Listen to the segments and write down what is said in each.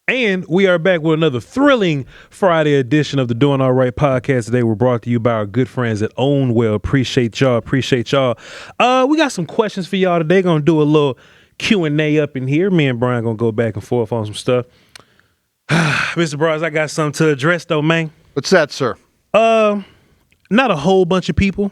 And we are back with another thrilling Friday edition of the Doin Alright podcast. Today we're brought to you by our good friends at Ownwell. Appreciate y'all. We got some questions for y'all today. Gonna do a little Q&A up in here. Me and Bryan gonna go back and forth on some stuff. Mr. Broaddus, I got something to address though, man. What's that, sir? Not a whole bunch of people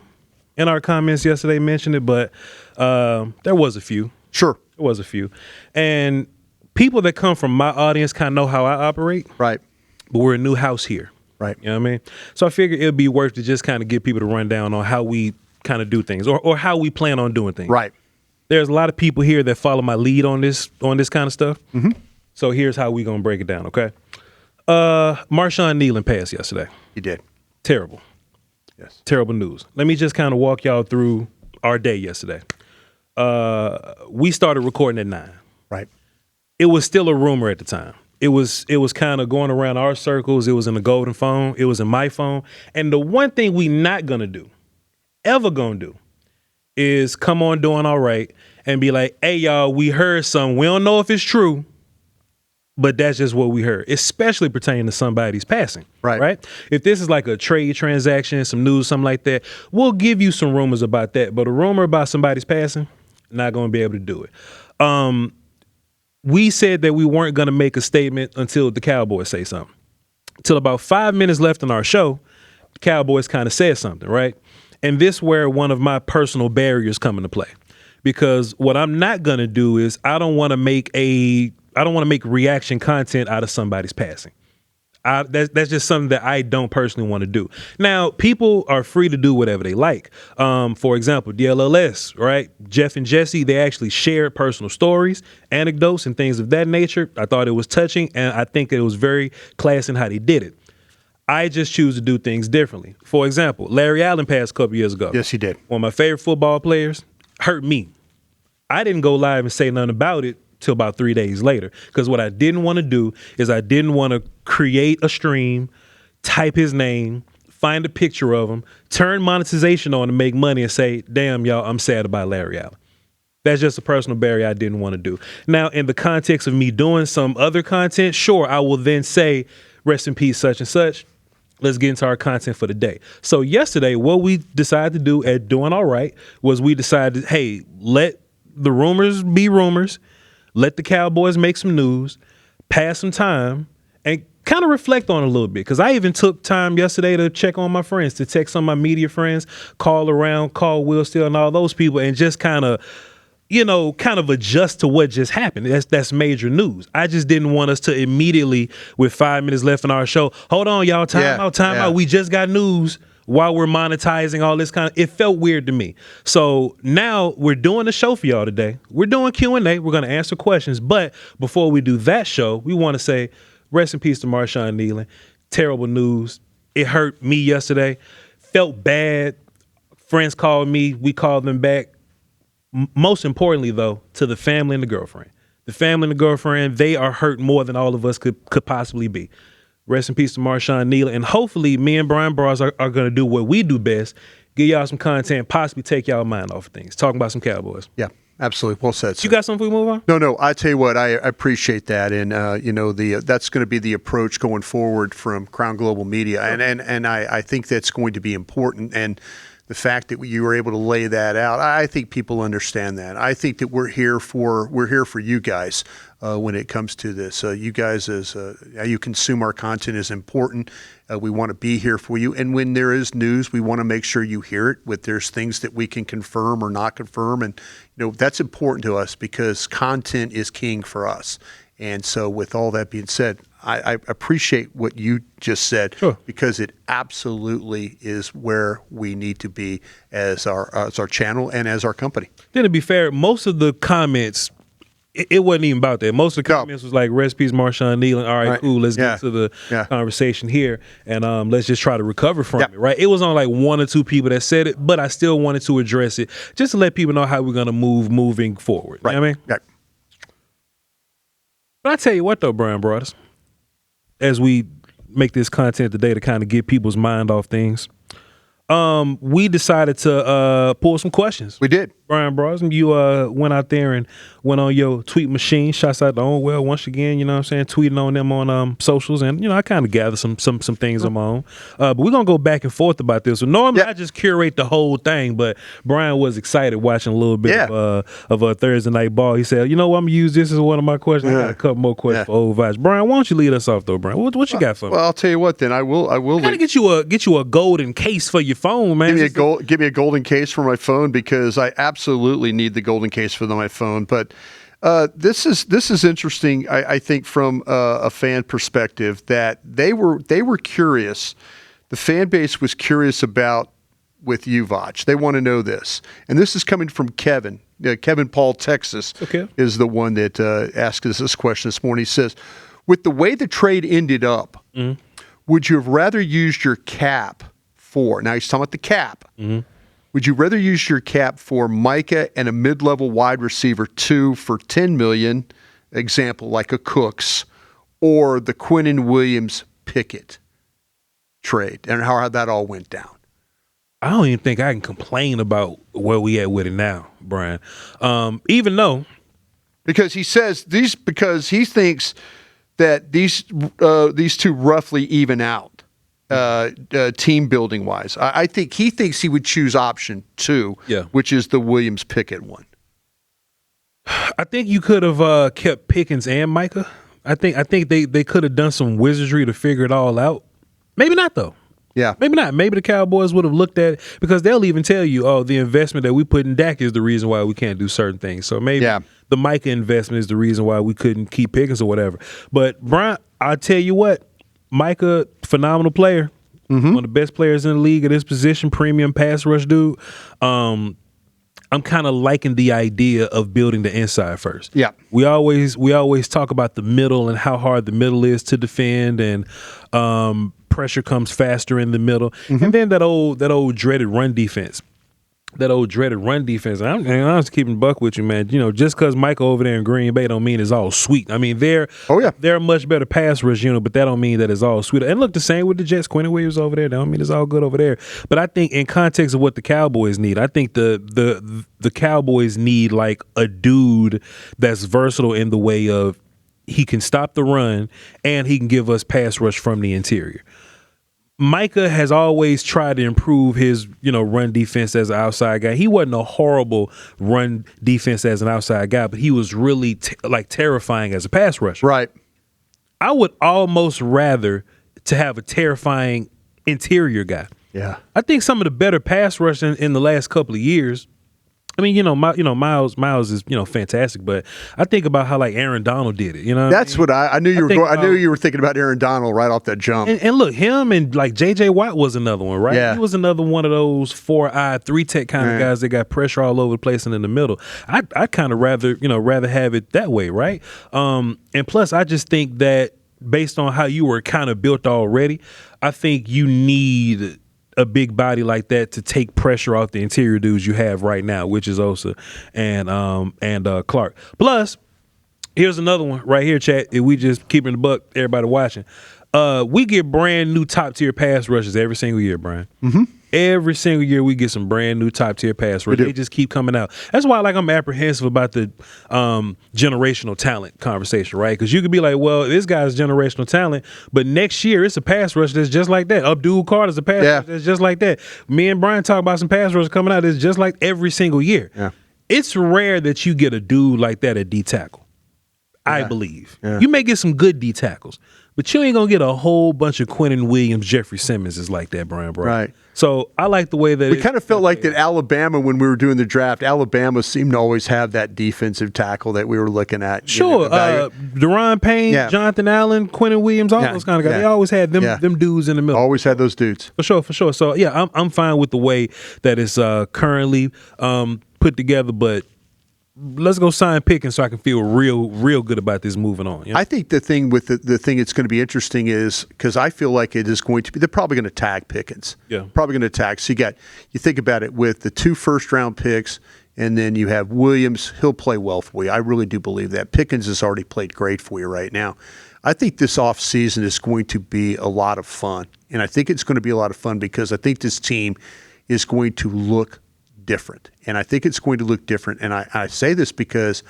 in our comments yesterday mentioned it, but there was a few. Sure. There was a few. And people that come from my audience kind of know how I operate. Right. But we're a new house here. Right. You know what I mean? So I figured it'd be worth to just kind of give people the rundown on how we kind of do things or how we plan on doing things. Right. There's a lot of people here that follow my lead on this kind of stuff. Mm-hmm. So here's how we gonna break it down, okay? Marshawn Kneeland passed yesterday. He did. Terrible. Yes. Terrible news. Let me just kind of walk y'all through our day yesterday. We started recording at 9. Right. It was still a rumor at the time. It was kind of going around our circles. It was in the golden phone. It was in my phone. And the one thing we not gonna do, ever gonna do, is come on Doin Alright and be like, hey y'all, we heard something. We don't know if it's true, but that's just what we heard, especially pertaining to somebody's passing. Right? If this is like a trade transaction, some news, something like that, we'll give you some rumors about that. But a rumor about somebody's passing, not gonna be able to do it. We said that we weren't going to make a statement until the Cowboys say something. Till about 5 minutes left in our show, the Cowboys kind of said something, right? And this where one of my personal barriers come into play. Because what I'm not going to do is I don't want to make reaction content out of somebody's passing. That's just something that I don't personally want to do. Now, people are free to do whatever they like. For example, DLLS, right? Jeff and Jesse, they actually shared personal stories, anecdotes, and things of that nature. I thought it was touching, and I think it was very classy in how they did it. I just choose to do things differently. For example, Larry Allen passed a couple years ago. Yes, he did. One of my favorite football players. Hurt me. I didn't go live and say nothing about it till about 3 days later. Because what I didn't want to do is I didn't want to create a stream, type his name, find a picture of him, turn monetization on to make money and say, damn, y'all, I'm sad about Larry Allen. That's just a personal barrier I didn't want to do. Now, in the context of me doing some other content, sure, I will then say, rest in peace, such and such. Let's get into our content for the day. So yesterday, what we decided to do at Doin Alright was we decided, hey, let the rumors be rumors. Let the Cowboys make some news, pass some time, and kind of reflect on it a little bit. Because I even took time yesterday to check on my friends, to text some of my media friends, call Will Steele and all those people, and just kind of adjust to what just happened. That's major news. I just didn't want us to immediately, with 5 minutes left in our show, hold on, y'all, time out. We just got news. While we're monetizing all this it felt weird to me. So now we're doing a show for y'all today. We're doing Q&A. We're going to answer questions. But before we do that show, we want to say rest in peace to Marshawn Kneeland. Terrible news. It hurt me yesterday. Felt bad. Friends called me. We called them back. Most importantly, though, to the family and the girlfriend. The family and the girlfriend, they are hurt more than all of us could possibly be. Rest in peace to Marshawn Kneeland. And hopefully me and Bryan Broaddus are going to do what we do best, give y'all some content, possibly take y'all mind off of things, talking about some Cowboys. Yeah, absolutely. Well said, sir. You got something we move on? No, I tell you what, I appreciate that. And, that's going to be the approach going forward from Crown Global Media. And I think that's going to be important. And the fact that you were able to lay that out, I think people understand that. I think that we're here for you guys when it comes to this. You guys, as how you consume our content is important. We want to be here for you. And when there is news, we want to make sure you hear it. With there's things that we can confirm or not confirm, and that's important to us because content is king for us. And so, with all that being said, I appreciate what you just said, sure, because it absolutely is where we need to be as our channel and as our company. Then to be fair, most of the comments, it wasn't even about that. Most of the comments was like, rest peace, Marshawn Kneeland. All right, cool. Let's get to the conversation here, and let's just try to recover from it, right? It was on like 1 or 2 people that said it, but I still wanted to address it just to let people know how we're going to moving forward. Right. You know what I mean? Right. But I tell you what, though, Bryan Broaddus, as we make this content today to kind of get people's mind off things, we decided to pull some questions. We did. Bryan Broaddus, you went out there and went on your tweet machine. Shouts out to Ownwell once again, you know what I'm saying, tweeting on them on socials. And, I kind of gathered some things on my own. But we're going to go back and forth about this. So normally I just curate the whole thing, but Bryan was excited watching a little bit of Thursday Night Ball. He said, you know what, I'm going to use this as one of my questions. I got a couple more questions for old Voch. Bryan, why don't you lead us off, though, Bryan? What you got for me? Well, I'll tell you what, then. I will Gotta get you a golden case for your phone, man. Give me a golden case for my phone, because I absolutely need the golden case for my phone. But this is interesting. I think from a fan perspective, that they were curious. The fan base was curious about with you, Voch. They want to know this, and this is coming from Kevin. Kevin Paul, Texas, is the one that asked us this question this morning. He says, with the way the trade ended up, would you have rather used your cap for? Now he's talking about the cap. Would you rather use your cap for Micah and a mid-level wide receiver 2 for $10 million, example like a Cooks, or the Quinnen Williams Pickett trade, and how that all went down? I don't even think I can complain about where we at with it now, Bryan. Even though, because he says because he thinks that these two roughly even out. Team building wise, I think he thinks he would choose option 2, which is the Williams Pickett one. I think you could have kept Pickens and Micah. I think they could have done some wizardry to figure it all out. Maybe not though. Yeah, maybe not. Maybe the Cowboys would have looked at it, because they'll even tell you, oh, the investment that we put in Dak is the reason why we can't do certain things. So maybe the Micah investment is the reason why we couldn't keep Pickens or whatever. But Bryan, I'll tell you what. Micah, phenomenal player. One of the best players in the league at this position, premium pass rush dude. I'm kind of liking the idea of building the inside first. Yeah. We always talk about the middle and how hard the middle is to defend, and pressure comes faster in the middle. And then that old dreaded run defense. I'm just keeping buck with you, man. Just because Michael over there in Green Bay don't mean it's all sweet. I mean, they're a much better pass rush unit, but that don't mean that it's all sweet. And look, the same with the Jets. Quinnen Williams over there, that don't mean it's all good over there. But I think in context of what the Cowboys need, I think the Cowboys need like a dude that's versatile in the way of he can stop the run and he can give us pass rush from the interior. Micah has always tried to improve his, run defense as an outside guy. He wasn't a horrible run defense as an outside guy, but he was really terrifying as a pass rusher. Right. I would almost rather to have a terrifying interior guy. Yeah. I think some of the better pass rushing in the last couple of years. I mean, Miles is fantastic, but I think about how Aaron Donald did it. That's what I knew you were. I knew you were thinking about Aaron Donald right off that jump. And look, him and J.J. Watt was another one, right? Yeah. He was another one of those 4-eye, 3-tech kind of guys that got pressure all over the place and in the middle. I kind of rather have it that way, right? And plus, I just think that based on how you were kind of built already, I think you need a big body like that to take pressure off the interior dudes you have right now, which is Osa and Clark. Plus, here's another one right here, chat. If we just keeping the buck, everybody watching. We get brand new top tier pass rushes every single year, Bryan. Every single year we get some brand new top tier pass rush. They just keep coming out. That's why I'm apprehensive about the generational talent conversation, right? Because you could be like, well, this guy's generational talent, but next year it's a pass rush that's just like that. Abdul Carter's a pass rush that's just like that. Me and Bryan talk about some pass rush coming out that's just like every single year. Yeah. It's rare that you get a dude like that at D tackle. I believe. Yeah. You may get some good D tackles, but you ain't going to get a whole bunch of Quinnen Williams, Jeffrey Simmons is like that, Bryan Broaddus. Right. So I like the way that we kind of felt like that Alabama, when we were doing the draft, Alabama seemed to always have that defensive tackle that we were looking at. Sure. Deron Payne, Jonathan Allen, Quinnen Williams, all those kind of guys. They always had them dudes in the middle. Always had those dudes. For sure. So, yeah, I'm fine with the way that it's currently put together, but let's go sign Pickens so I can feel real good about this moving on. I think the thing with the thing that's going to be interesting is, because I feel like it is going to be, they're probably going to tag Pickens. Yeah. Probably going to tag. So you think about it with the 2 first-round picks And then you have Williams. He'll play well for you. I really do believe that. Pickens has already played great for you right now. I think this offseason is going to be a lot of fun. And I think it's going to be a lot of fun because I think this team is going to look different. And I think it's going to look different. And I say this because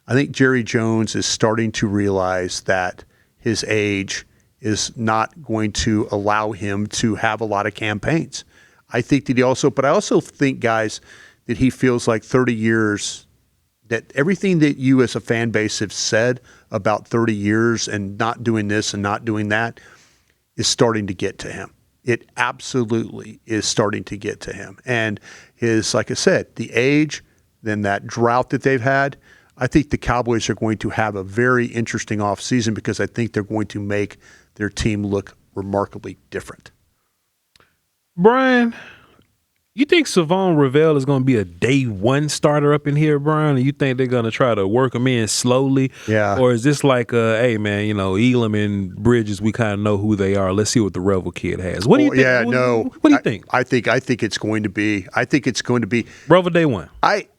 I think Jerry Jones is starting to realize that his age is not going to allow him to have a lot of campaigns. I think that but I also think, guys, that he feels like 30 years, that everything that you as a fan base have said about 30 years and not doing this and not doing that is starting to get to him. It absolutely is starting to get to him. And his, like I said, the age, then that drought that they've had, I think the Cowboys are going to have a very interesting offseason because I think they're going to make their team look remarkably different. Bryan, you think Savon Ravel is going to be a day one starter up in here, Bryan? And you think they're going to try to work him in slowly? Yeah. Or is this like, hey, man, Elam and Bridges, we kind of know who they are. Let's see what the Revel kid has. What do you think? Yeah, no. What do you think? I think it's going to be. Revel day one. I've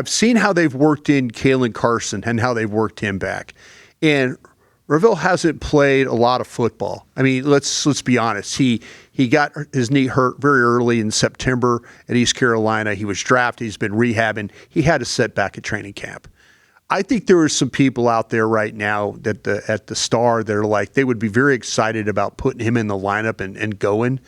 seen how they've worked in Kalen Carson and how they've worked him back. And Ravel hasn't played a lot of football. I mean, let's be honest. He got his knee hurt very early in September at East Carolina. He was drafted. He's been rehabbing. He had a setback at training camp. I think there are some people out there right now that at the Star that are like, they would be very excited about putting him in the lineup and going.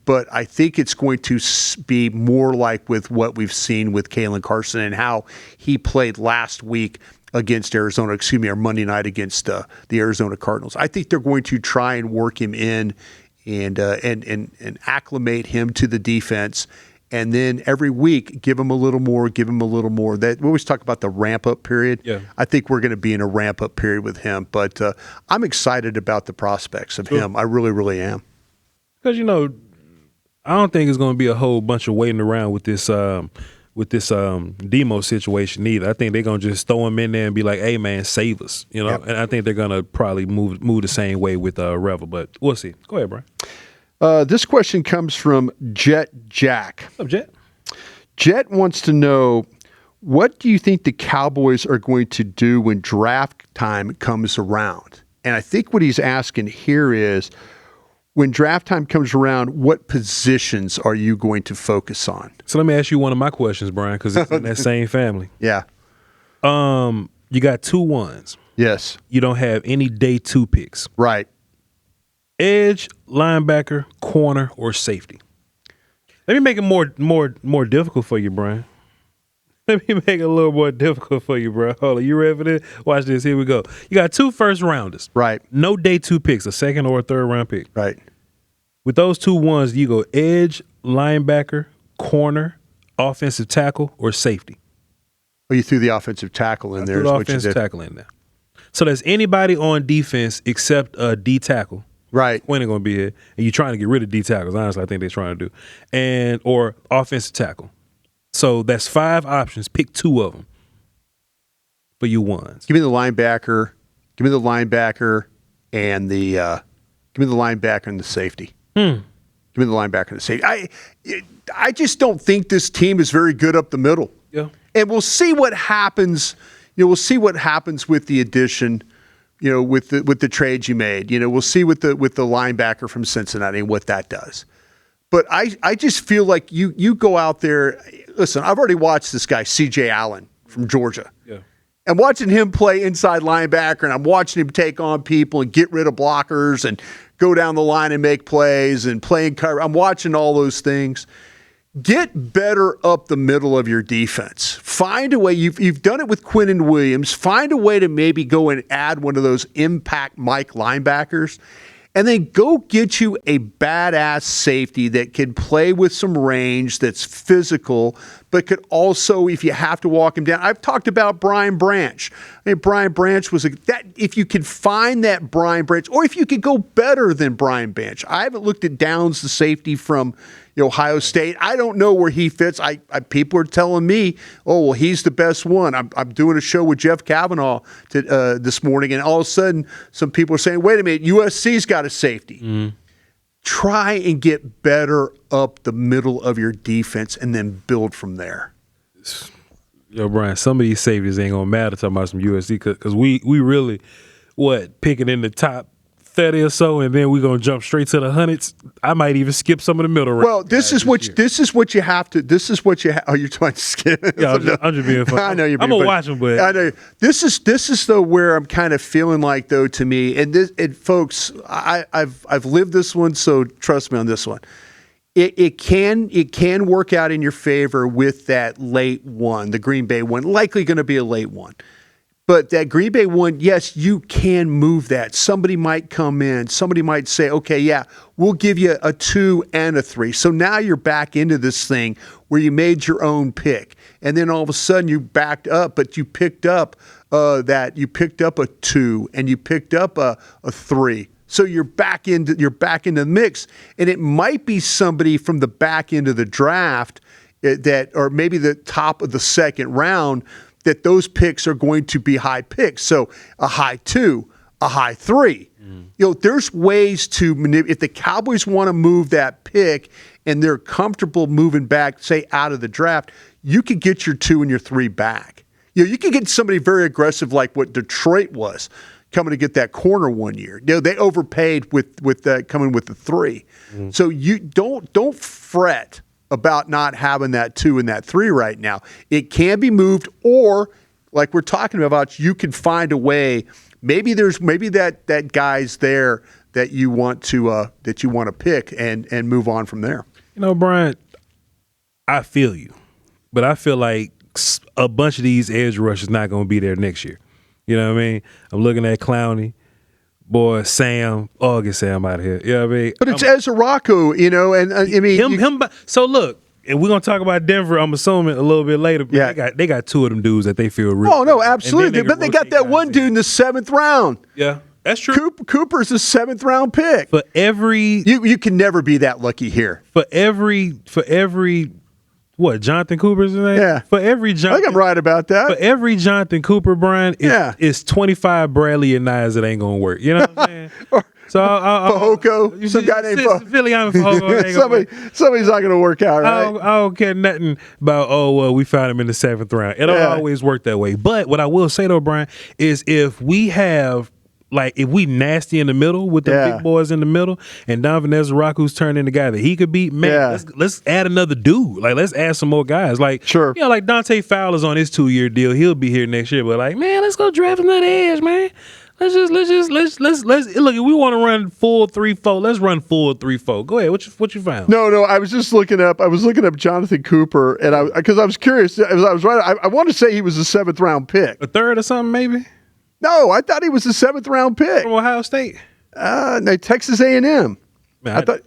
But I think it's going to be more like with what we've seen with Kalen Carson and how he played last week against Arizona, or Monday night against the Arizona Cardinals. I think they're going to try and work him in and acclimate him to the defense. And then every week, give him a little more. That we always talk about the ramp-up period. Yeah. I think we're going to be in a ramp-up period with him. But I'm excited about the prospects of him. I really, really am. Because, I don't think it's going to be a whole bunch of waiting around with this Demo situation either. I think they're going to just throw him in there and be like, hey, man, save us. Yep. And I think they're going to probably move the same way with Revel. But we'll see. Go ahead, Bryan. This question comes from Jet Jack. What's up, Jet? Jet wants to know, what do you think the Cowboys are going to do when draft time comes around? And I think what he's asking here is, when draft time comes around, what positions are you going to focus on? So let me ask you one of my questions, Bryan, because it's in that same family. Yeah. You got 2 1s. Yes. You don't have any day 2 picks. Right. Edge, linebacker, corner, or safety. Let me make it more difficult for you, Bryan. Let me make it a little more difficult for you, bro. Hold on, you ready for this? Watch this. Here we go. You got 2 first rounders. Right. No day 2 picks, a second or a third round pick. Right. With those 2 1s, you go edge, linebacker, corner, offensive tackle, or safety. Well, you threw the offensive tackle in there. Threw the offensive tackle in there. So there's anybody on defense except a D tackle. Right. When they're going to be here. And you're trying to get rid of D tackles, honestly, I think they're trying to do. Or offensive tackle. So that's 5 options. Pick 2 of them for you ones. Give me the linebacker. Give me the linebacker and the safety. Give me the linebacker and the safety. I just don't think this team is very good up the middle. Yeah. And we'll see what happens. We'll see what happens with the addition. With the trades you made. We'll see with the linebacker from Cincinnati and what that does. But I just feel like you go out there. Listen, I've already watched this guy, C.J. Allen from Georgia. Yeah. And watching him play inside linebacker, and I'm watching him take on people and get rid of blockers and go down the line and make plays and play in cover. I'm watching all those things. Get better up the middle of your defense. Find a way. You've done it with Quinnen Williams. Find a way to maybe go and add one of those impact Mike linebackers. And then go get you a badass safety that can play with some range, that's physical, but could also, if you have to walk him down. I've talked about Brian Branch. I mean, Brian Branch was if you could find that Brian Branch, or if you could go better than Brian Branch. I haven't looked at Downs, the safety from Ohio State. I don't know where he fits. People are telling me, oh, well, he's the best one. I'm doing a show with Jeff Kavanaugh this morning, and all of a sudden, some people are saying, wait a minute, USC's got a safety. try and get better up the middle of your defense and then build from there. Yo, Bryan, some of these safeties ain't gonna matter talking about some USC because we really picking in the top 30 or so, and then we're gonna jump straight to the hundreds. I might even skip some of the middle. Well, this is what you have to. This is what you. Are you trying to skip? Yeah, I'm just being funny. I know you're. I'm gonna watch them, but I know this is though where I'm kind of feeling like though to me, and folks, I've lived this one, so trust me on this one. It can work out in your favor with that late one, the Green Bay one, likely going to be a late one. But that Green Bay one, yes, you can move that. Somebody might come in. Somebody might say, okay, yeah, we'll give you a 2 and a 3. So now you're back into this thing where you made your own pick. And then all of a sudden you backed up, but you picked up a 2 and you picked up a 3. So you're back into the mix. And it might be somebody from the back end of the draft or maybe the top of the second round, that those picks are going to be high picks. So a high 2, a high 3. There's ways to manipulate. If the Cowboys want to move that pick and they're comfortable moving back, say, out of the draft, you could get your 2 and your 3 back. You could get somebody very aggressive like what Detroit was coming to get that corner one year. They overpaid with that coming with the 3. So you don't fret about not having that 2 and that 3 right now. It can be moved, or like we're talking about, you can find a way. Maybe that guy's there that you want to pick and move on from there. Bryan, I feel you, but I feel like a bunch of these edge rushers not going to be there next year. You know what I mean? I'm looking at Clowney. Boy, Sam, get Sam out of here. You know what I mean? But it's Ezra Rocco, and I mean So look, and we're gonna talk about Denver. I'm assuming a little bit later. But yeah, they got 2 of them dudes that they feel real. Oh no, absolutely. But they got that one dude in the 7th round. Yeah, that's true. Cooper's a 7th round pick. For every you can never be that lucky here. For every what, Jonathan Cooper's name? Yeah. For every Jonathan, I think I'm right about that. For every Jonathan Cooper, Bryan, it's 25 Bradley and Nyes that ain't gonna work. You know what I'm saying? So Fajoko, some guy named Fajoko. Somebody's not going to work out, right? I don't care nothing about, we found him in the 7th round. It don't always work that way. But what I will say, though, Bryan, is if we nasty in the middle with the big boys in the middle and Donovan Ezra, who's turning the guy that he could beat, man, let's add another dude. Like, let's add some more guys. Like, sure. Like Dante Fowler's on his 2-year deal. He'll be here next year. But, like, man, let's go draft another edge, man. Let's look. If we want to run full 3-4, let's run full 3-4. Go ahead. What you found? No. I was just looking up. I was looking up Jonathan Cooper, and because I was curious. I was right. I want to say he was a 7th round pick, a 3rd or something, maybe. No, I thought he was a 7th round pick from Ohio State. No, Texas A&M. Man, I thought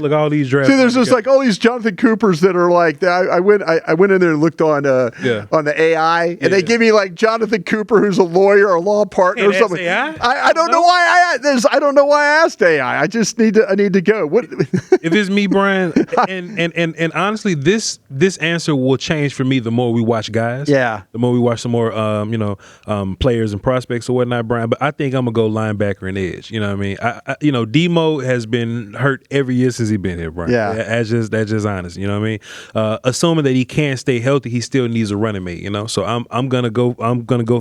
look, all these drafts. See, there's just like all these Jonathan Coopers that are like. I went in there and looked on the AI, and they give me like Jonathan Cooper, who's a lawyer or a law partner or something. AI? I don't know why I don't know why I asked AI. I just need to go. What if it's me, Bryan? And honestly, this answer will change for me the more we watch guys. Yeah. The more we watch some more players and prospects or whatnot, Bryan. But I think I'm gonna go linebacker and edge. You know what I mean? Demo has been hurt every year since he's been here, Bryan. Yeah. That's just honest. You know what I mean? Assuming that he can't stay healthy, he still needs a running mate, So I'm gonna go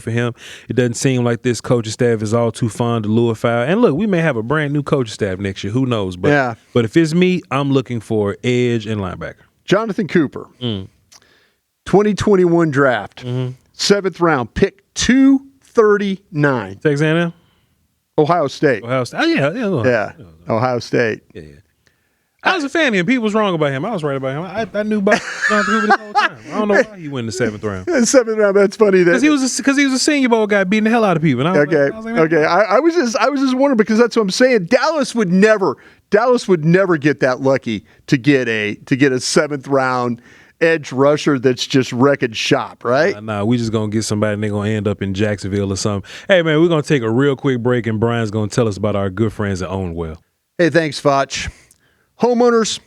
for him. It doesn't seem like this coaching staff is all too fond of Louis Fowl. And look, we may have a brand new coaching staff next year. Who knows? But if it's me, I'm looking for edge and linebacker. Jonathan Cooper. 2021 draft. 7th round, pick 239. Texas A&M? Ohio State. Oh, yeah. Ohio State. Yeah. I was a fan of him. People was wrong about him. I was right about him. I knew about Jonathan Cooper this whole time. I don't know why he went in the 7th round. 7th round. That's funny. Because he was a Senior Bowl guy beating the hell out of people. And I was just wondering because that's what I'm saying. Dallas would never get that lucky to get a 7th round edge rusher that's just wrecking shop, right? Nah, we just going to get somebody and they're going to end up in Jacksonville or something. Hey, man, we're going to take a real quick break and Bryan's going to tell us about our good friends at Ownwell. Hey, thanks, Voch. Homeowners,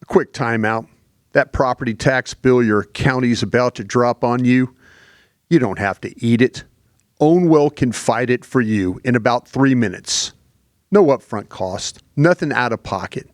a quick timeout. That property tax bill your county's about to drop on you, you don't have to eat it. Ownwell can fight it for you in about 3 minutes. no upfront cost, nothing out of pocket.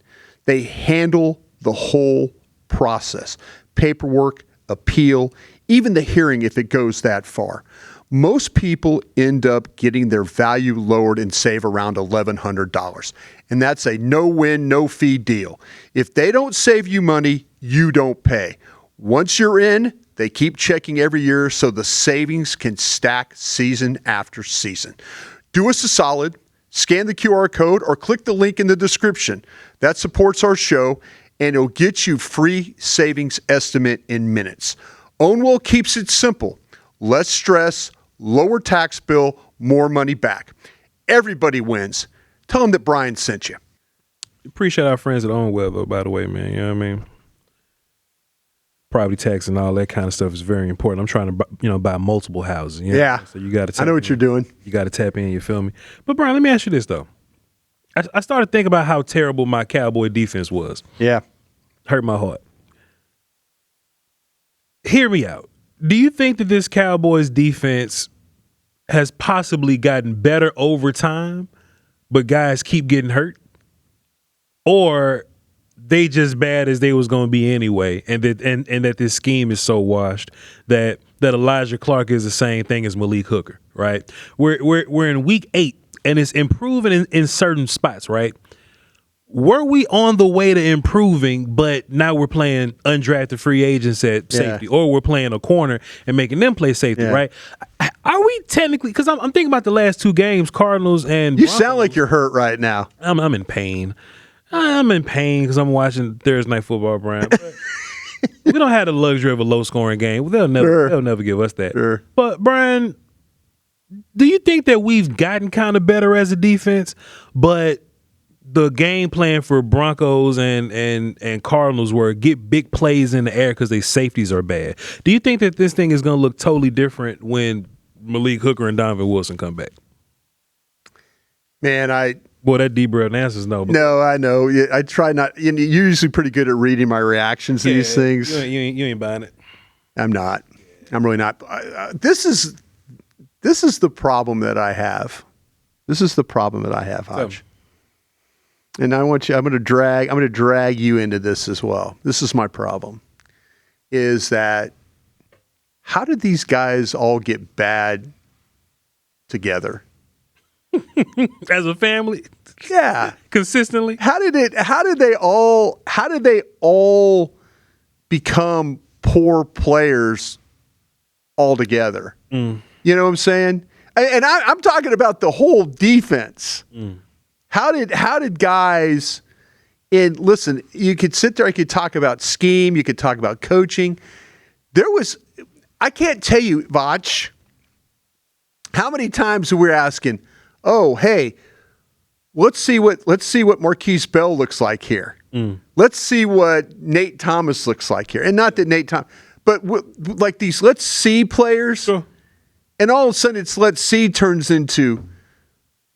They handle the whole process, paperwork, appeal, even the hearing if it goes that far. Most people end up getting their value lowered and save around $1,100. And that's a no-win, no-fee deal. If they don't save you money, you don't pay. Once you're in, they keep checking every year so the savings can stack season after season. Do us a solid, scan the QR code or click the link in the description. That supports our show, and it'll get you free savings estimate in minutes. Ownwell keeps it simple. Less stress, lower tax bill, more money back. Everybody wins. Tell them that Bryan sent you. Appreciate our friends at Ownwell, though, by the way, man. You know what I mean? Property tax and all that kind of stuff is very important. I'm trying to, buy multiple houses. You know? Yeah. So you got to. I know what you're doing. You got to tap in. You feel me? But Bryan, let me ask you this though. I started thinking about how terrible my Cowboy defense was. Yeah. Hurt my heart. Hear me out. Do you think that this Cowboys defense has possibly gotten better over time, but guys keep getting hurt? Or they just bad as they was going to be anyway, and that this scheme is so washed that Elijah Clark is the same thing as Malik Hooker, right? We're in week 8 and it's improving in certain spots, right? Were we on the way to improving, but now we're playing undrafted free agents at safety, or we're playing a corner and making them play safety, right? Are we technically, because I'm thinking about the last 2 games, Cardinals and You Broncos. sound like you're hurt right now. I'm in pain. I'm in pain because I'm watching Thursday Night Football, Bryan. We don't have the luxury of a low-scoring game. They'll never give us that. Sure. But, Bryan, do you think that we've gotten kind of better as a defense, but the game plan for Broncos and Cardinals were get big plays in the air because their safeties are bad? Do you think that this thing is going to look totally different when Malik Hooker and Donovan Wilson come back? Man, Boy, that deep-breath answers no. No, I know. I try not. You're usually pretty good at reading my reactions to these things. You ain't buying it. I'm not. I'm really not. This is the problem that I have. This is the problem that I have, Hodge. And I'm going to drag you into this as well. This is my problem. Is that how did these guys all get bad together? As a family? Yeah. Consistently? How did they all become poor players all together? You know what I'm saying? And I'm talking about the whole defense. How did guys listen, you could sit there, I could talk about scheme, you could talk about coaching. I can't tell you, Voch, how many times we're asking, oh, hey, let's see what Marquise Bell looks like here. Let's see what Nate Thomas looks like here. And not that Nate Thomas, but like these let's see players. Sure. And all of a sudden it's let's see turns into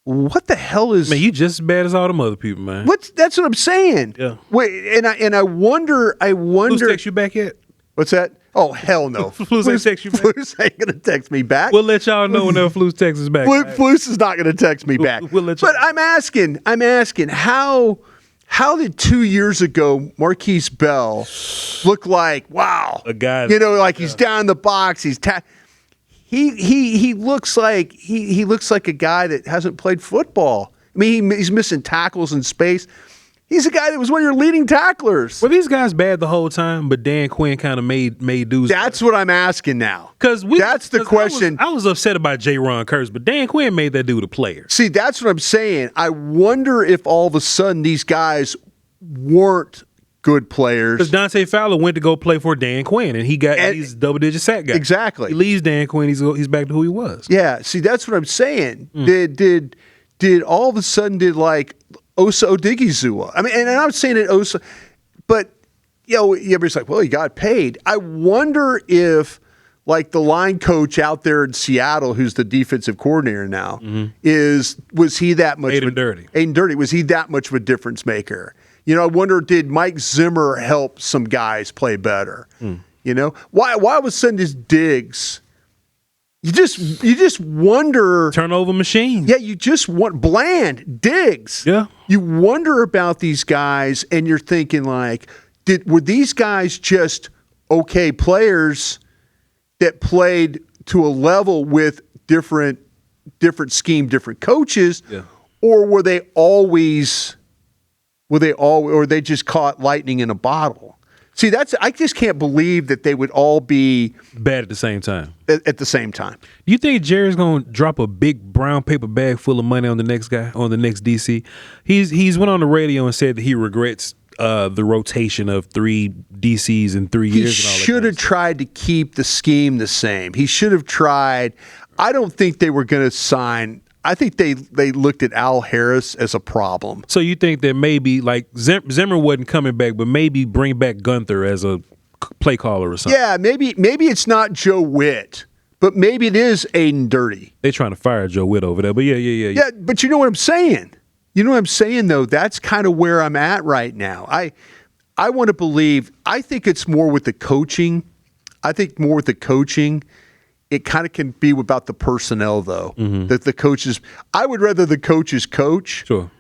what the hell is... Man, you just as bad as all them other people, man. That's what I'm saying. Yeah. Wait, and I wonder... Flus text you back yet? What's that? Oh, hell no. Flus ain't text you back. Flus ain't going to text me back. We'll let y'all know whenever Flus texts us back. Flus is not going to text me back. We'll let you but I'm asking, how did 2 years ago Marquise Bell look like, wow, a guy, he's down in the box, he looks like he looks like a guy that hasn't played football. I mean, he's missing tackles in space. He's a guy that was one of your leading tacklers. Were these guys bad the whole time, but Dan Quinn kind of made dudes? That's what I'm asking now. That's the question. I was upset about J-Ron Curse, but Dan Quinn made that dude a player. See, that's what I'm saying. I wonder if all of a sudden these guys weren't good players. Because Dante Fowler went to go play for Dan Quinn, and he's a double-digit sack guy. Exactly. He leaves Dan Quinn, he's back to who he was. Yeah, see, that's what I'm saying. Did all of a sudden like Osa Odigizua? I mean, and I'm saying it Osa, but everybody's like, well, he got paid. I wonder if like the line coach out there in Seattle, who's the defensive coordinator now, was he that much Aiden Dirty? Was he that much of a difference maker? I wonder, did Mike Zimmer help some guys play better? Why all of a sudden does Diggs, You just wonder. Turnover machine. Yeah, you just want Bland, Diggs. Yeah. You wonder about these guys, and you're thinking like, were these guys just okay players that played to a level with different scheme, different coaches, or were they always? Or they just caught lightning in a bottle? See, I just can't believe that they would all be bad at the same time. At the same time. Do you think Jerry's going to drop a big brown paper bag full of money on the next guy, on the next DC? He's went on the radio and said that he regrets the rotation of 3 DCs in 3 years. He should have tried to keep the scheme the same. He should have tried. I don't think they were going to sign. I think they looked at Al Harris as a problem. So you think that maybe like Zimmer wasn't coming back, but maybe bring back Gunther as a play caller or something? Yeah, maybe it's not Joe Witt, but maybe it is Aiden Dirty. They're trying to fire Joe Witt over there, but yeah. Yeah, but you know what I'm saying? You know what I'm saying, though? That's kind of where I'm at right now. I want to believe. I think it's more with the coaching. It kind of can be about the personnel, though. That the coaches, I would rather the coaches coach. Sure.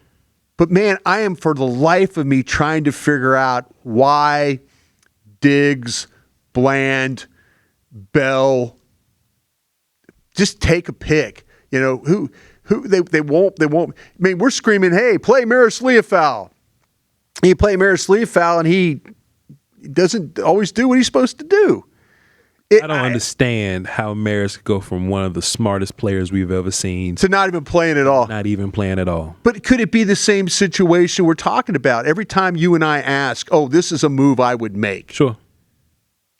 But, man, I am for the life of me trying to figure out why Diggs, Bland, Bell, just take a pick. You know, who they won't. I mean, we're screaming, hey, play Maris Leofau. You play Maris Leofau, and he doesn't always do what he's supposed to do. I don't understand how Maris could go from one of the smartest players we've ever seen to not even playing at all. Not even playing at all. But could it be the same situation we're talking about? Every time you and I ask, oh, this is a move I would make. Sure.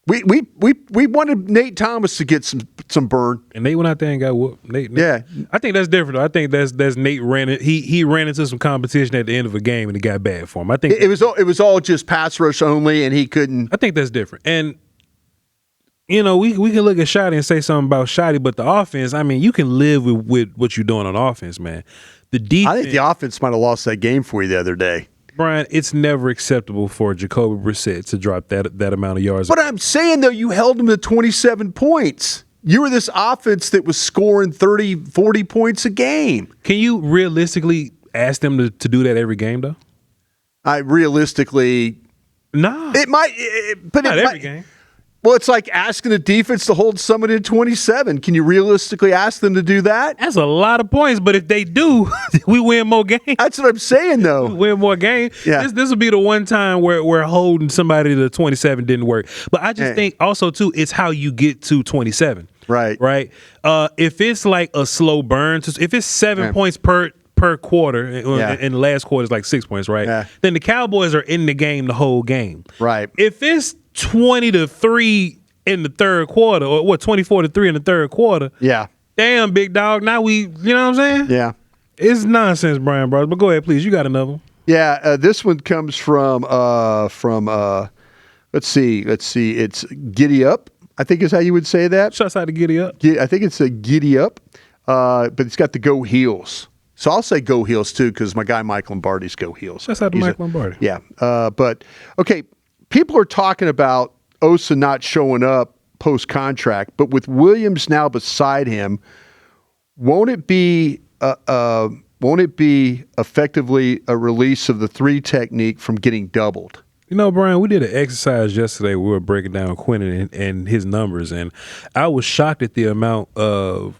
We wanted Nate Thomas to get some burn. And Nate went out there and got whooped. Nate. Yeah. I think that's different, though. I think that's Nate ran it. He ran into some competition at the end of a game and it got bad for him. I think it was all just pass rush only and he couldn't. I think that's different. And you know, we can look at Shotty and say something about Shotty, but the offense, I mean, you can live with what you're doing on offense, man. The defense, I think the offense might have lost that game for you the other day. Bryan, it's never acceptable for Jacoby Brissett to drop that amount of yards. But I'm saying, though, you held him to 27 points. You were this offense that was scoring 30, 40 points a game. Can you realistically ask them to do that every game, though? Realistically, nah. It might, but not it every might, game. Well, it's like asking the defense to hold somebody to 27. Can you realistically ask them to do that? That's a lot of points, but if they do, we win more games. That's what I'm saying, though. We win more games. Yeah. This will be the one time where holding somebody to 27 didn't work. But I just think also, too, it's how you get to 27. Right. Right? If it's like a slow burn, if it's 7 points per quarter, and the last quarter is like 6 points, right? Yeah. Then the Cowboys are in the game the whole game. Right. If it's 20-3 in the third quarter, or 24-3 in the third quarter. Yeah. Damn, big dog. Now you know what I'm saying? Yeah. It's nonsense, Bryan Broaddus. But go ahead, please. You got another one. Yeah. This one comes from let's see. It's Giddy Up, I think is how you would say that. Shouts out to Giddy Up. I think it's a Giddy Up, but it's got the Go Heels. So I'll say Go Heels, too, because my guy Mike Lombardi's Go Heels. Shouts out to Mike Lombardi. Yeah. But, okay, people are talking about Osa not showing up post-contract, but with Williams now beside him, won't it be effectively a release of the 3 technique from getting doubled? You know, Bryan, we did an exercise yesterday. We were breaking down Quinnen and his numbers, and I was shocked at the amount of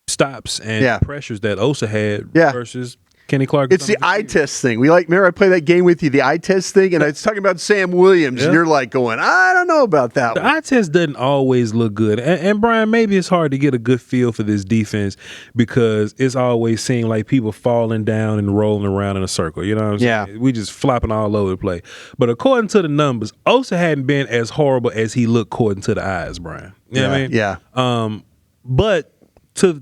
stops and pressures that Osa had versus Kenny Clark. It's the eye test thing. Remember I played that game with you, the eye test thing, and I was talking about Sam Williams, and you're like going, I don't know about that one. The eye test doesn't always look good. And Bryan, maybe it's hard to get a good feel for this defense because it's always seemed like people falling down and rolling around in a circle. You know what I'm saying? Yeah. We just flopping all over the place. But according to the numbers, Osa hadn't been as horrible as he looked according to the eyes, Bryan. You know what I mean? Yeah. But to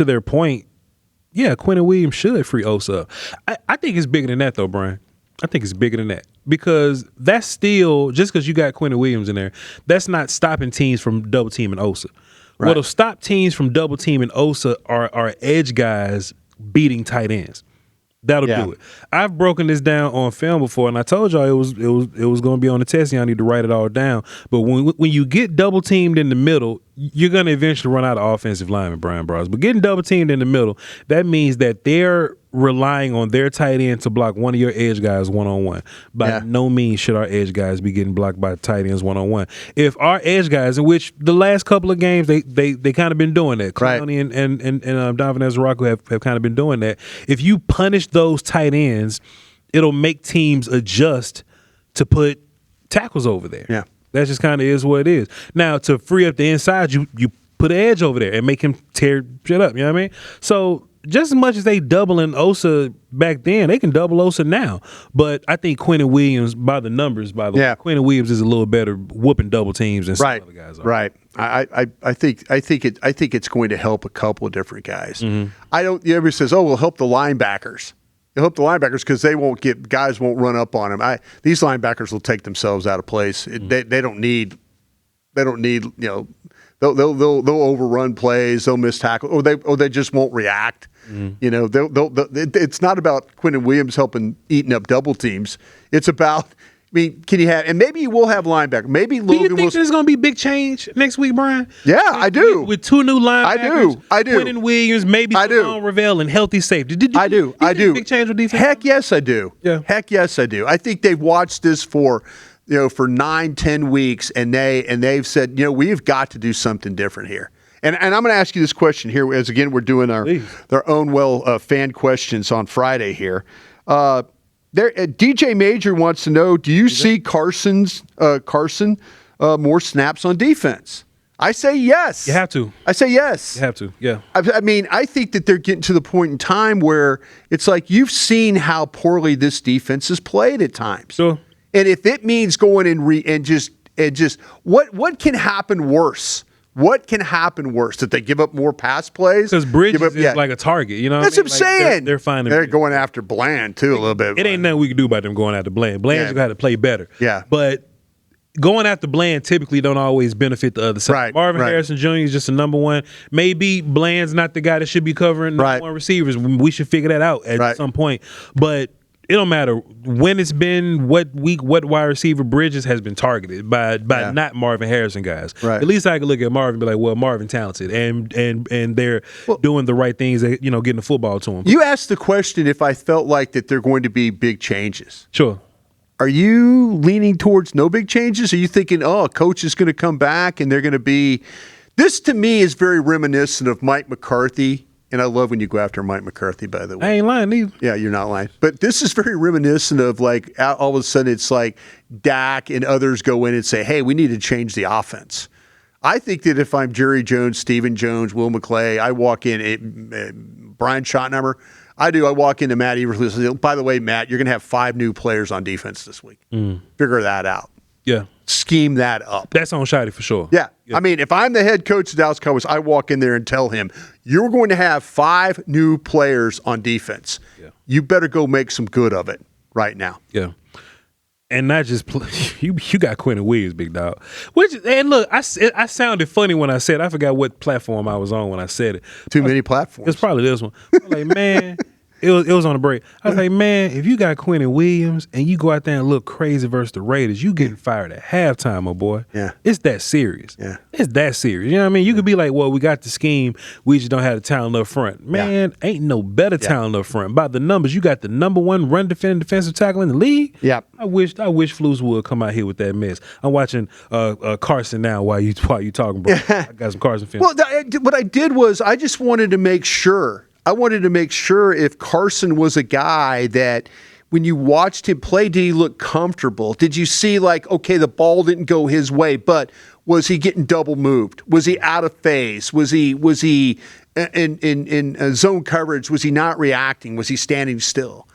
their point, yeah, Quinnen Williams should free Osa up. I think it's bigger than that, though, Bryan. I think it's bigger than that because that's still, just because you got Quinnen Williams in there, that's not stopping teams from double teaming Osa. Right. What'll stop teams from double teaming Osa are edge guys beating tight ends. That'll do it. I've broken this down on film before, and I told y'all it was going to be on the test. Y'all need to write it all down. But when you get double teamed in the middle, you're going to eventually run out of offensive linemen, Bryan Broaddus. But getting double teamed in the middle, that means that they're relying on their tight end to block one of your edge guys one-on-one. By no means should our edge guys be getting blocked by tight ends one-on-one. If our edge guys, in which the last couple of games they kind of been doing that, Clowney and Donovan Ezraku have kind of been doing that. If you punish those tight ends, it'll make teams adjust to put tackles over there. Yeah. That just kind of is what it is. Now, to free up the inside, you put an edge over there and make him tear shit up. You know what I mean? So just as much as they doubling Osa back then, they can double Osa now. But I think Quentin Williams, by the numbers, by the way, Quentin Williams is a little better whooping double teams than some other guys are. Right. I think it's going to help a couple of different guys. Everybody says, "Oh, we'll help the linebackers." It'll help the linebackers because guys won't run up on them. These linebackers will take themselves out of place. They don't need you know. They'll overrun plays. They'll miss tackle, or they just won't react. You know, it's not about Quentin Williams eating up double teams. It's about, can you have, and maybe you will have linebacker. Maybe Logan. Do you think there's going to be big change next week, Brian? Yeah, I do. With two new linebackers, I do. Quentin Williams, maybe Simone Ravel, and healthy safety. I do. Big change with defense? Heck yes, I do. Yeah. Heck yes, I do. I think they've watched this for 9-10 weeks, and they've said, we've got to do something different here. And I'm going to ask you this question here, as again we're doing our Ownwell fan questions on Friday here. DJ Major wants to know: do you see Carson more snaps on defense? I say yes. You have to. I say yes. You have to. Yeah. I think that they're getting to the point in time where it's like you've seen how poorly this defense is played at times. Sure. And if it means going and just what can happen worse? What can happen worse? That they give up more pass plays? Because Bridges is like a target, you know? That's what I'm saying. They're finding. They're going after Bland too a little bit. It ain't nothing we can do about them going after Bland. Bland's got to play better. Yeah. But going after Bland typically don't always benefit the other side. Right. Marvin Harrison Jr. is just a number one. Maybe Bland's not the guy that should be covering number one receivers. We should figure that out at some point. But it don't matter when it's been, what week, what wide receiver Bridges has been targeted by not Marvin Harrison guys. Right. At least I can look at Marvin and be like, well, Marvin talented, and they're doing the right things, getting the football to him. You asked the question if I felt like that they're going to be big changes. Sure. Are you leaning towards no big changes? Are you thinking, a coach is going to come back and they're going to be – this to me is very reminiscent of Mike McCarthy. And I love when you go after Mike McCarthy, by the way. I ain't lying either. Yeah, you're not lying. But this is very reminiscent of like all of a sudden it's like Dak and others go in and say, hey, we need to change the offense. I think that if I'm Jerry Jones, Stephen Jones, Will McClay, I walk in, Brian Schottenheimer, I walk into Matt Eberflus and say, by the way, Matt, you're going to have 5 new players on defense this week. Figure that out. Yeah. Scheme that up. That's on Shotty for sure. Yeah. I mean, if I'm the head coach of the Dallas Cowboys, I walk in there and tell him, you're going to have 5 new players on defense. Yeah. You better go make some good of it right now. Yeah. And not just you got Quentin Williams, big dog. And look, I sounded funny when I said it. I forgot what platform I was on when I said it. Too many platforms. It's probably this one. I was like, man, it was on the break. I was like, man, if you got Quentin Williams and you go out there and look crazy versus the Raiders, you getting fired at halftime, my boy. Yeah. It's that serious. Yeah. It's that serious. You know what I mean? You could be like, well, we got the scheme. We just don't have the talent up front. Man, ain't no better talent up front. By the numbers, you got the number 1 run defending defensive tackle in the league. Yeah. I wish Flus would come out here with that mess. I'm watching Carson now while you talking, bro. I got some Carson film. Well, what I did was I just wanted to make sure. I wanted to make sure if Carson was a guy that when you watched him play, did he look comfortable? Did you see like, okay, the ball didn't go his way, but was he getting double moved? Was he out of phase? Was he in zone coverage? Was he not reacting? Was he standing still?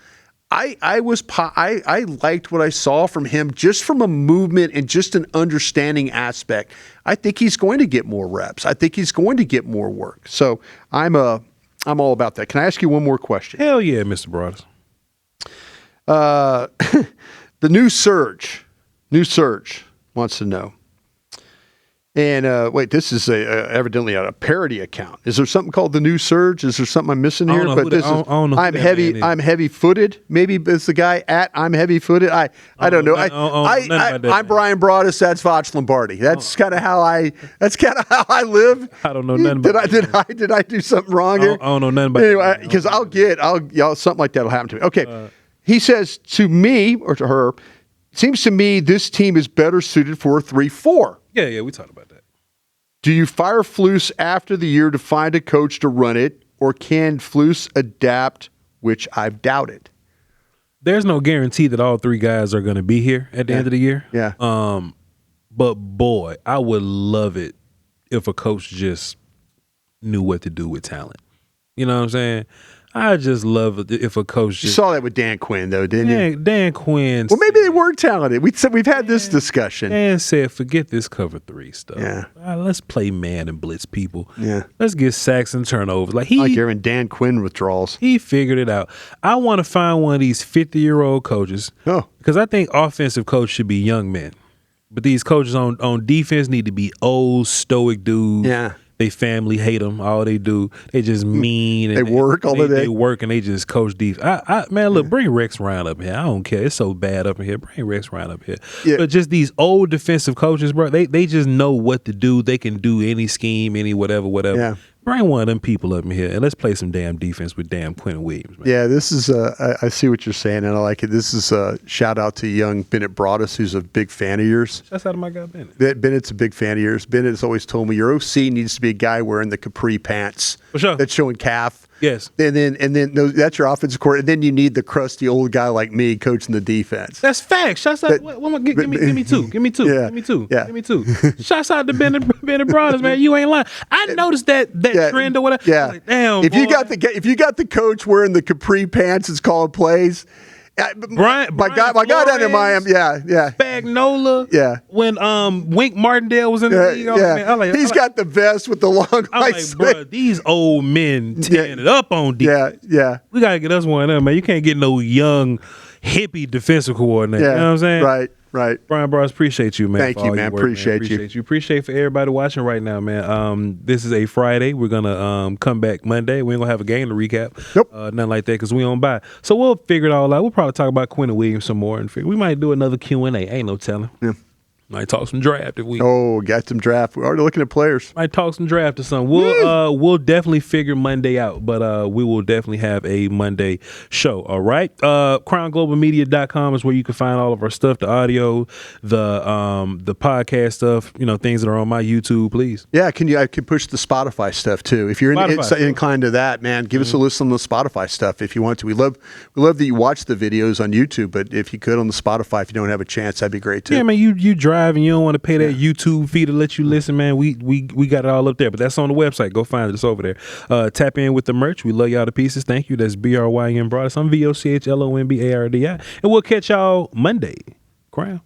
I liked what I saw from him just from a movement and just an understanding aspect. I think he's going to get more reps. I think he's going to get more work. So I'm all about that. Can I ask you one more question? Hell yeah, Mr. Broaddus. The new Surge wants to know, And wait, this is evidently a parody account. Is there something called the New Surge? Is there something I'm missing here? But this is I'm heavy. I'm heavy-footed. Maybe it's the guy at I'm heavy-footed. I don't know. I'm Bryan Broaddus. That's Voch Lombardi. That's kind of how I. That's kind of how I live. I don't know nothing about that. Did I do something wrong here? I don't know nothing about anyway, because something like that will happen to me. Okay, he says to me or to her, seems to me this team is better suited for a 3-4. Yeah, we talked about that. Do you fire Flus after the year to find a coach to run it, or can Flus adapt, which I've doubted? There's no guarantee that all three guys are going to be here at the end of the year. Yeah. But boy, I would love it if a coach just knew what to do with talent. You know what I'm saying? I just love it if a coach just... You saw that with Dan Quinn, though, didn't you? Dan Quinn... Well, maybe they were talented. We've had this discussion. Dan said, forget this cover 3 stuff. Yeah. Let's play man and blitz people. Yeah. Let's get sacks and turnovers. Like Aaron Dan Quinn withdrawals. He figured it out. I want to find one of these 50-year-old coaches. Oh. Because I think offensive coaches should be young men. But these coaches on defense need to be old, stoic dudes. Yeah. They family hate them. All they do, they just mean. And they work all the day. They work and they just coach defense. Man, look, bring Rex Ryan up here. I don't care. It's so bad up in here. Bring Rex Ryan up here. Yeah. But just these old defensive coaches, bro, they just know what to do. They can do any scheme, any whatever. Yeah. Bring one of them people up in here and let's play some damn defense with damn Quentin Williams, man. Yeah, this is I see what you're saying and I like it. This is a shout out to young Bennett Broaddus, who's a big fan of yours. Shouts out to my guy Bennett. Bennett's a big fan of yours. Bennett has always told me your OC needs to be a guy wearing the capri pants. For sure. That's showing calf. Yes. And then that's your offensive coordinator. And then you need the crusty old guy like me coaching the defense. That's facts. Shouts out. Give me two. Give me two. Yeah. Give me two. Yeah. Give me two. Shouts out to Bennett Broaddus, man. You ain't lying. I noticed that trend or whatever. Yeah. Like, damn. If you got the coach wearing the capri pants, it's called plays. Brian my guy down in Miami, yeah. Spagnola, yeah. When Wink Martindale was in the league, man, he's got the vest with the long. I'm like, bro, these old men tearing it up on defense. Yeah. We gotta get us one of them, man. You can't get no young hippie defensive coordinator. Yeah. You know what I'm saying? Right. Bryan Broaddus, appreciate you, man. Thank you, man. Appreciate you. Appreciate for everybody watching right now, man. This is a Friday. We're gonna come back Monday. We ain't gonna have a game to recap. Nope. Nothing like that because we on bye. So we'll figure it all out. We'll probably talk about Quentin Williams some more and we might do another Q&A. Ain't no telling. Yeah. Might talk some draft if we. Oh, got some draft. We're already looking at players. Might talk some draft or something. We'll definitely figure Monday out, but we will definitely have a Monday show. All right. CrownGlobalMedia.com is where you can find all of our stuff, the audio, the podcast stuff. Things that are on my YouTube. Please. Yeah, I can push the Spotify stuff too. If you're inclined to that, man, give us a listen on the Spotify stuff if you want to. We love that you watch the videos on YouTube, but if you could on the Spotify, if you don't have a chance, that'd be great too. Yeah, man, you drive and you don't want to pay that YouTube fee to let you listen, man. We got it all up there, but that's on the website. Go find it. It's over there. Tap in with the merch. We love y'all to pieces. Thank you. That's Bryan Broaddus. I'm VOCHLOMBARDI, and we'll catch y'all Monday. Crown.